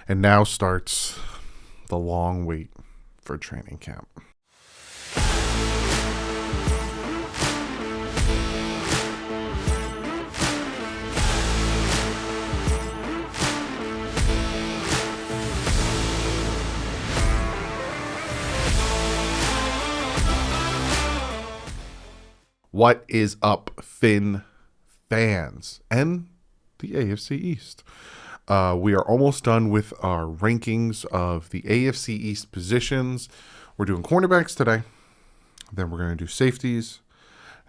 And now starts the long wait for training camp. What is up, Finn fans and the AFC East? We are almost done with our rankings of the AFC East positions. We're doing cornerbacks today. Then we're going to do safeties.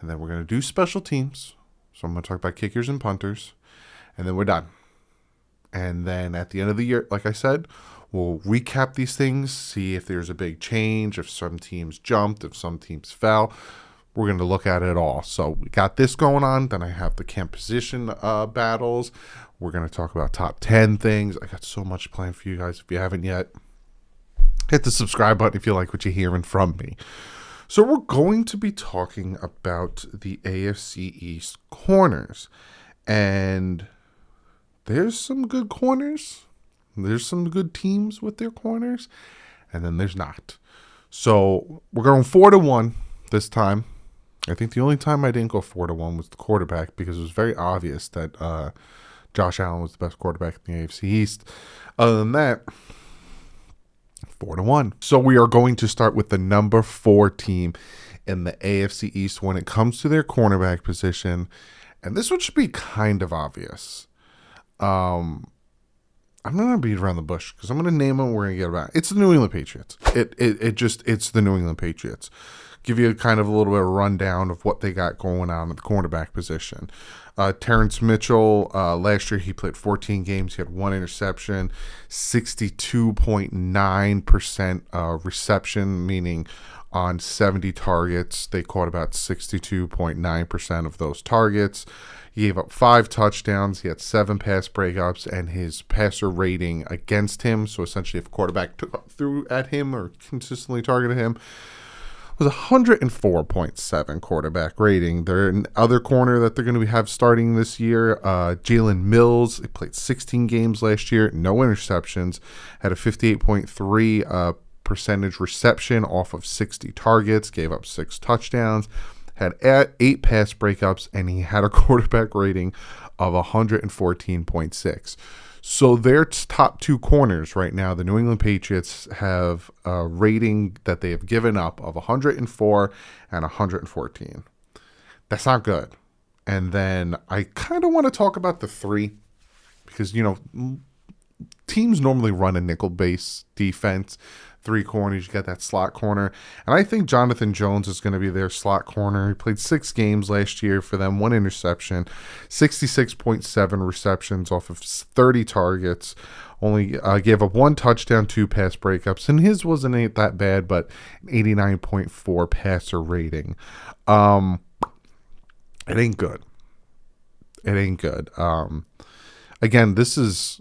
And then we're going to do special teams. So I'm going to talk about kickers and punters. And then we're done. And then at the end of the year, like I said, we'll recap these things, see if there's a big change, if some teams jumped, if some teams fell. We're going to look at it all. So we got this going on. Then I have the camp position battles. We're going to talk about top 10 things. I got so much planned for you guys. If you haven't yet, hit the subscribe button if you like what you're hearing from me. So we're going to be talking about the AFC East corners. And there's some good corners. There's some good teams with their corners. And then there's not. So we're going 4-1 this time. I think the only time I didn't go 4-1 was the quarterback, because it was very obvious that Josh Allen was the best quarterback in the AFC East. Other than that, 4-1. So we are going to start with the number 4 team in the AFC East when it comes to their cornerback position. And this one should be kind of obvious. I'm not going to beat around the bush because I'm going to name them. We're going to get about it. It's the New England Patriots. It's the New England Patriots. Give you kind of a little bit of a rundown of what they got going on at the cornerback position. Terrence Mitchell, last year he played 14 games. He had 1 interception, 62.9% reception, meaning on 70 targets, they caught about 62.9% of those targets. He gave up 5 touchdowns. He had 7 pass breakups, and his passer rating against him, so essentially if a quarterback threw at him or consistently targeted him, was 104.7 quarterback rating. Their other corner that they're going to have starting this year, Jalen Mills. He played 16 games last year, no interceptions, had a 58.3 percentage reception off of 60 targets, gave up 6 touchdowns, had 8 pass breakups, and he had a quarterback rating of 114.6. So their top 2 corners right now, the New England Patriots, have a rating that they have given up of 104 and 114. That's not good. And then I kind of want to talk about the 3 because, teams normally run a nickel-based defense. 3 corners, you got that slot corner. And I think Jonathan Jones is going to be their slot corner. He played 6 games last year for them, 1 interception, 66.7 receptions off of 30 targets. Only gave up 1 touchdown, 2 pass breakups. And his wasn't that bad, but 89.4 passer rating. It ain't good. It ain't good. Again, this is...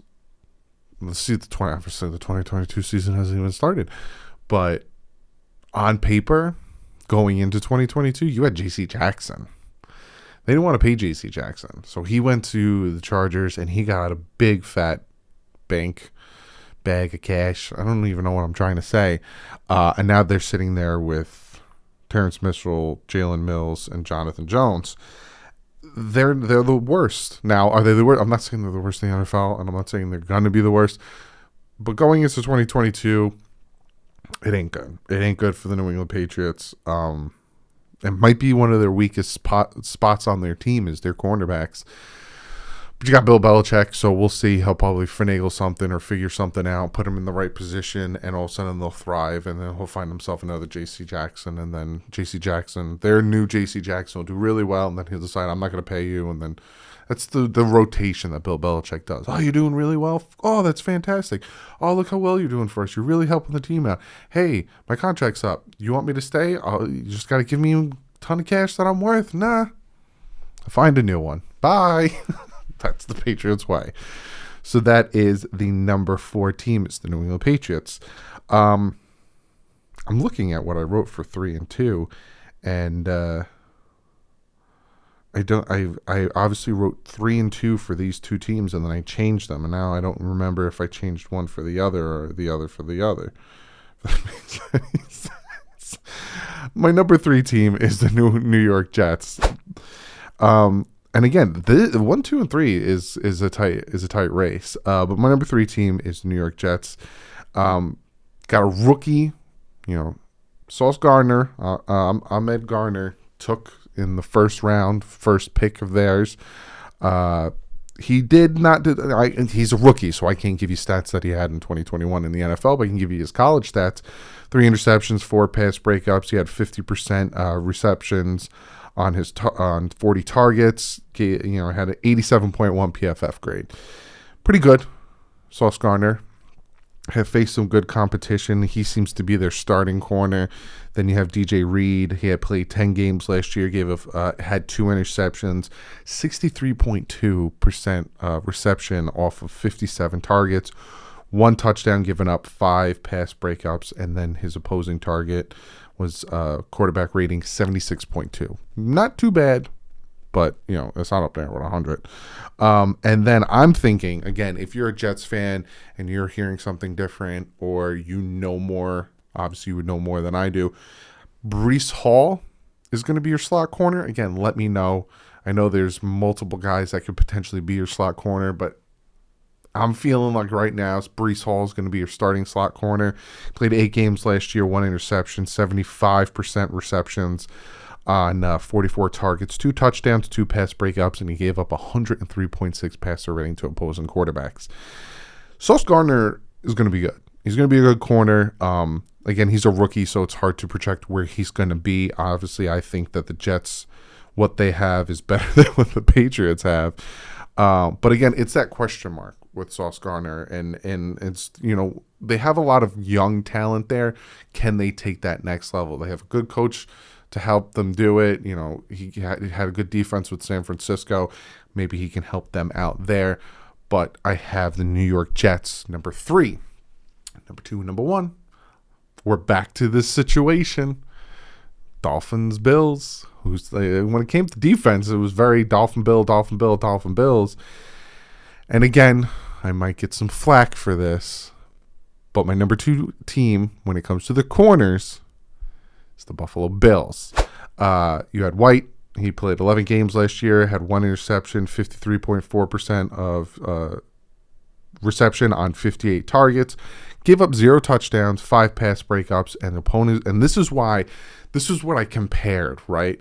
Let's see, the 2022 season hasn't even started. But on paper, going into 2022, you had J.C. Jackson. They didn't want to pay J.C. Jackson. So he went to the Chargers, and he got a big, fat bag of cash. I don't even know what I'm trying to say. And now they're sitting there with Terrence Mitchell, Jalen Mills, and Jonathan Jones. They're the worst. Now, are they the worst? I'm not saying they're the worst in the NFL, and I'm not saying they're going to be the worst. But going into 2022, it ain't good. It ain't good for the New England Patriots. It might be one of their weakest spots on their team is their cornerbacks. But you got Bill Belichick, so we'll see. He'll probably finagle something or figure something out, put him in the right position, and all of a sudden they'll thrive, and then he'll find himself another J.C. Jackson, and then J.C. Jackson, their new J.C. Jackson will do really well, and then he'll decide, I'm not going to pay you, and then that's the rotation that Bill Belichick does. Oh, you're doing really well? Oh, that's fantastic. Oh, look how well you're doing for us. You're really helping the team out. Hey, my contract's up. You want me to stay? You just got to give me a ton of cash that I'm worth. Nah. Find a new one. Bye. That's the Patriots way. So that is the number 4 team. It's the New England Patriots. I'm looking at what I wrote for 3 and 2, and I obviously wrote 3 and 2 for these two teams, and then I changed them, and now I don't remember if I changed one for the other or the other for the other. That makes any sense. My number 3 team is the New York Jets. And again, the 1, 2, and 3 is a tight race. But my number 3 team is the New York Jets. Got a rookie, Sauce Gardner, Ahmed Garner took in the first round, first pick of theirs. He did not do. He's a rookie, so I can't give you stats that he had in 2021 in the NFL, but I can give you his college stats: 3 interceptions, 4 pass breakups. He had 50% receptions on his on 40 targets. Had an 87.1 PFF grade. Pretty good. Sauce Gardner have faced some good competition. He seems to be their starting corner. Then you have DJ Reed. He had played 10 games last year, had 2 interceptions, 63.2% reception off of 57 targets, 1 touchdown given up, 5 pass breakups, and then his opposing target was quarterback rating 76.2. Not too bad, but it's not up there with 100. And then I'm thinking, again, if you're a Jets fan and you're hearing something different, or more, obviously you would know more than I do, Breece Hall is going to be your slot corner. Again, let me know. I know there's multiple guys that could potentially be your slot corner, but I'm feeling like right now Breece Hall is going to be your starting slot corner. Played 8 games last year, 1 interception, 75% receptions on 44 targets, 2 touchdowns, 2 pass breakups, and he gave up 103.6 passer rating to opposing quarterbacks. Sauce Gardner is going to be good. He's going to be a good corner. Again, he's a rookie, so it's hard to project where he's going to be. Obviously, I think that the Jets, what they have is better than what the Patriots have. But again, it's that question mark with Sauce Gardner, and it's, they have a lot of young talent there. Can they take that next level? They have a good coach to help them do it. He had a good defense with San Francisco. Maybe he can help them out there. But I have the New York Jets, number 3. Number 2, number 1. We're back to this situation. Dolphins, Bills. When it came to defense, it was very Dolphin, Bills. And again, I might get some flack for this, but my number 2 team, when it comes to the corners, is the Buffalo Bills. You had White. He played 11 games last year, had 1 interception, 53.4% of reception on 58 targets, gave up 0 touchdowns, 5 pass breakups, and opponents. And this is what I compared, right?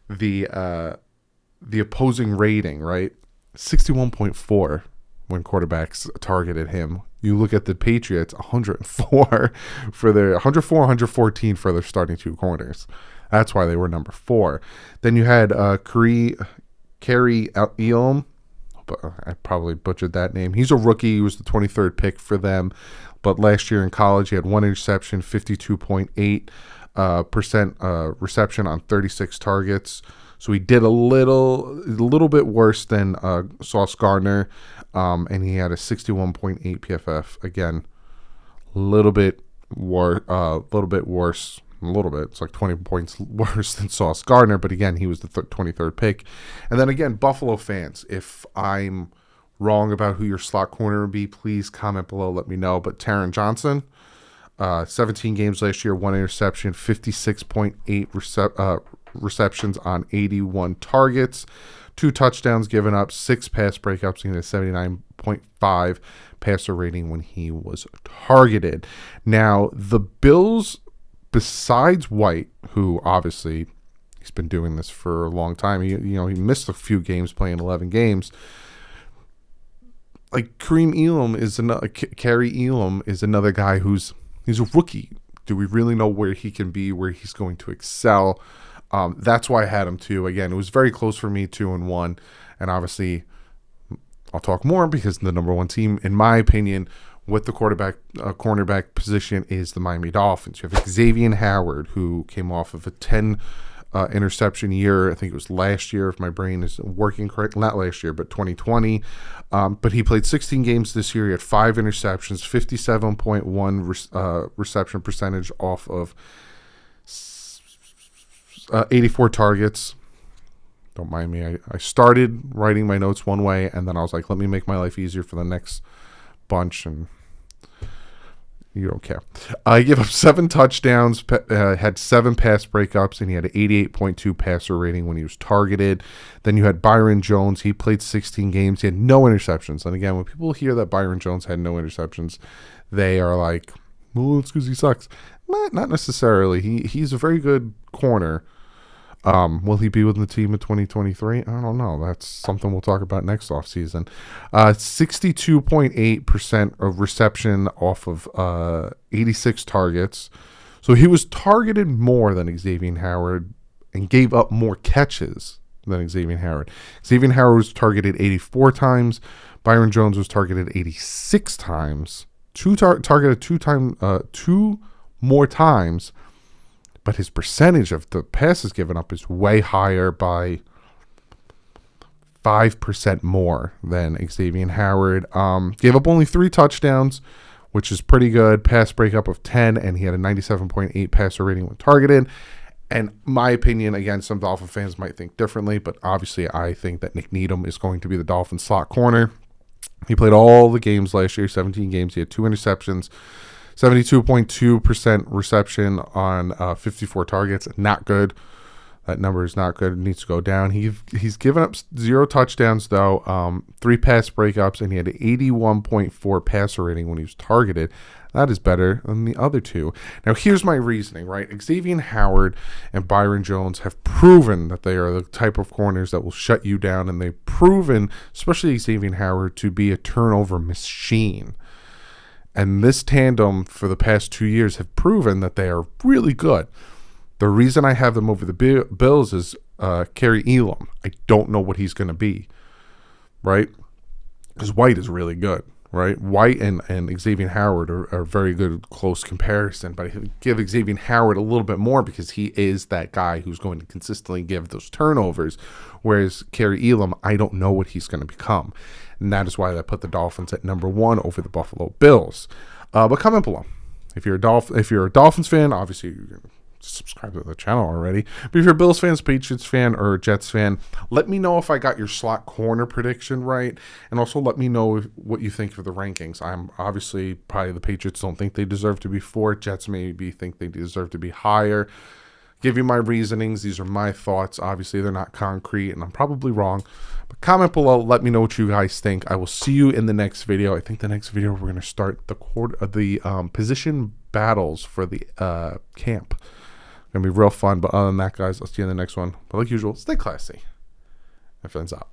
The opposing rating, right? 61.4 when quarterbacks targeted him. You look at the Patriots, 104 for their 114 for their starting 2 corners. That's why they were number 4. Then you had Kerry Elam. I probably butchered that name. He's a rookie. He was the 23rd pick for them. But last year in college, he had 1 interception, 52.8% reception on 36 targets. So he did a little bit worse than Sauce Gardner, and he had a 61.8 PFF. Again, a little bit worse. It's like 20 points worse than Sauce Gardner, but again, he was the 23rd pick. And then again, Buffalo fans, if I'm wrong about who your slot corner would be, please comment below, let me know. But Taron Johnson, 17 games last year, 1 interception, 56.8 receptions on 81 targets, 2 touchdowns given up, 6 pass breakups, and a 79.5 passer rating when he was targeted. Now, the Bills, besides White, who obviously he's been doing this for a long time, he missed a few games, playing 11 games. Like Kerry Elam is another guy he's a rookie. Do we really know where he can be, where he's going to excel? That's why I had him 2. Again, it was very close for me, 2 and 1. And obviously, I'll talk more because the number 1 team, in my opinion, with the cornerback position is the Miami Dolphins. You have Xavier Howard, who came off of a 10 interception year. I think it was last year, if my brain is working correct. Not last year, but 2020. But he played 16 games this year. He had 5 interceptions, 57.1 reception percentage off of 84 targets. Don't mind me. I started writing my notes one way, and then I was like, let me make my life easier for the next bunch, and you don't care. He gave up 7 touchdowns, had 7 pass breakups, and he had an 88.2 passer rating when he was targeted. Then you had Byron Jones. He played 16 games. He had no interceptions. And again, when people hear that Byron Jones had no interceptions, they are like, well, it's because he sucks. Not necessarily. He's a very good corner. Will he be with the team in 2023? I don't know. That's something we'll talk about next offseason. 62.8% of reception off of 86 targets. So he was targeted more than Xavier Howard and gave up more catches than Xavier Howard. Xavier Howard was targeted 84 times. Byron Jones was targeted 86 times. Targeted 2 more times. But his percentage of the passes given up is way higher by 5% more than Xavier Howard. Gave up only 3 touchdowns, which is pretty good. Pass breakup of 10, and he had a 97.8 passer rating when targeted. And my opinion, again, some Dolphin fans might think differently, but obviously I think that Nick Needham is going to be the Dolphin slot corner. He played all the games last year, 17 games. He had 2 interceptions. 72.2% reception on 54 targets. Not good. That number is not good. It needs to go down. He's given up 0 touchdowns, though. 3 pass breakups, and he had an 81.4 passer rating when he was targeted. That is better than the other 2. Now, here's my reasoning, right? Xavier Howard and Byron Jones have proven that they are the type of corners that will shut you down, and they've proven, especially Xavier Howard, to be a turnover machine. And this tandem for the past 2 years have proven that they are really good. The reason I have them over the Bills is Kerry Elam. I don't know what he's going to be, right? Because White is really good, right? White and Xavier Howard are very good close comparison, but I give Xavier Howard a little bit more because he is that guy who's going to consistently give those turnovers, whereas Kerry Elam, I don't know what he's going to become. And that is why I put the Dolphins at number 1 over the Buffalo Bills. But comment below. If you're a Dolphins fan, obviously you're going to subscribe to the channel already. But if you're a Bills fan, Patriots fan, or a Jets fan, let me know if I got your slot corner prediction right. And also let me know what you think of the rankings. I'm obviously probably the Patriots don't think they deserve to be 4. Jets maybe think they deserve to be higher. Give you my reasonings. These are my thoughts. Obviously, they're not concrete, and I'm probably wrong. But comment below. Let me know what you guys think. I will see you in the next video. I think the next video we're going to start the position battles for the camp. It's going to be real fun. But other than that, guys, I'll see you in the next one. But like usual, stay classy. And friends out.